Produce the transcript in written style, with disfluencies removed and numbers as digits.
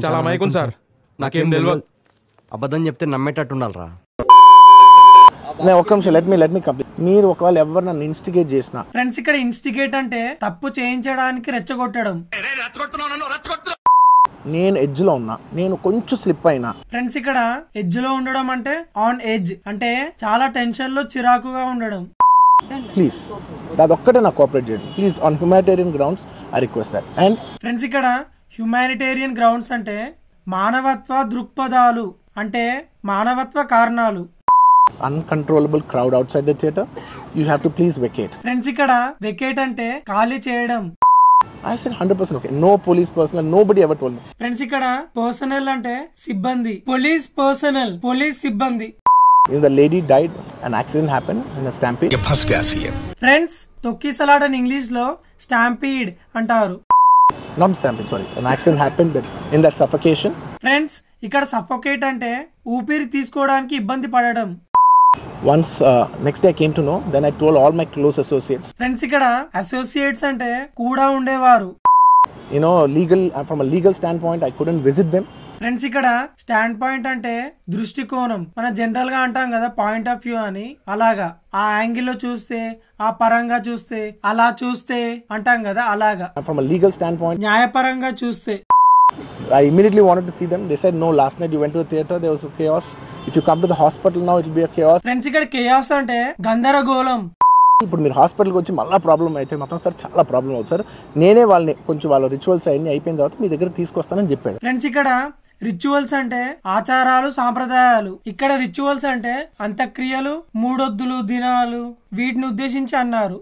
చాలా అమాయకం సార్, నాకేం తెలియదు. అబద్ధం చెప్తే నమ్మేటట్టు ఉండాలిరా. ఒక్క నిమిషం, లెట్ మీ కంప్లీట్. మీరు ఒకవేళ ఎవరు నన్ను ఇన్స్టిగేట్ చేసిన ఫ్రెండ్స్, ఇక్కడ ఇన్స్టిగేట్ అంటే తప్పు చేయించడానికి రెచ్చగొట్టడం. నేను ఎడ్జ్ లో ఉన్నా, నేను కొంచెం స్లిప్ అయినా. ఫ్రెండ్స్, ఇక్కడ ఎడ్జ్ లో ఉండడం అంటే ఆన్ ఎడ్జ్ అంటే చాలా టెన్షన్ లో చిరాకుగా ఉండడం. ప్లీజ్ అదొక్కటే నాకు కోఆపరేట్ చేయండి please. On humanitarian grounds I request that. And friends, ఇక్కడ హ్యూమానిటేరియన్ గ్రౌండ్స్ అంటే మానవత్వ దృక్పథాలు అంటే మానవత్వ కారణాలు. uncontrollable crowd outside the theater, you have to please vacate. Friends, ఇక్కడ వెకేట్ అంటే ఖాళీ చేయడం. I said 100% okay. No police personnel, nobody ever told me. Friends, ఇక్కడ personal అంటే సిబ్బంది, పోలీస్ పర్సనల్, పోలీస్ సిబ్బంది. The lady died, an accident happened in a stampede. Friends, తొక్కిసలాట అని ఇంగ్లీష్ లో స్టాంపీడ్ అంటారు. Not stampede, sorry. An accident happened in that suffocation. Friends, ఇక్కడ suffocate అంటే ఊపిరి తీసుకోవడానికి ఇబ్బంది పడడం. Once next day I came to know, then I told all my close associates. Friends, ఇక్కడ అసోసియేట్స్ అంటే కూడా ఉండేవారు. From a legal standpoint I couldn't visit them. Friends, ఇక్కడ స్టాండ్ పాయింట్ అంటే దృష్టికోణం. మన జనరల్ గా అంటాం కదా పాయింట్ ఆఫ్ వ్యూ అని, అలాగా ఆ యాంగిల్ లో చూస్తే, ఆ పరంగా చూస్తే, అలా చూస్తే అంటాం కదా, అలాగా from a legal standpoint న్యాయపరంగా చూస్తే. I immediately wanted to see them. They said no, last night you went to the theater, there was a chaos. If you come to the hospital now it will be a chaos. Friends, ఇక్కడ chaos అంటే గందరగోళం. ఇప్పుడు మీరు హాస్పిటల్కి వచ్చి మళ్ళీ problem అయితే మాత్రం సార్ చాలా ప్రాబ్లం అవుతుంది సార్. నేనే వాళ్ళని కొంచెం వాళ్ళ రిచువల్స్ అన్ని అయిపోయిన తర్వాత మీ దగ్గర తీసుకొస్తానని చెప్పాడు. ఫ్రెండ్స్, ఇక్కడ రిచువల్స్ అంటే ఆచారాలు సాంప్రదాయాలు. ఇక్కడ రిచువల్స్ అంటే అంత్యక్రియలు, మూడొద్దులు, దినాలు, వీటిని ఉద్దేశించి అన్నారు.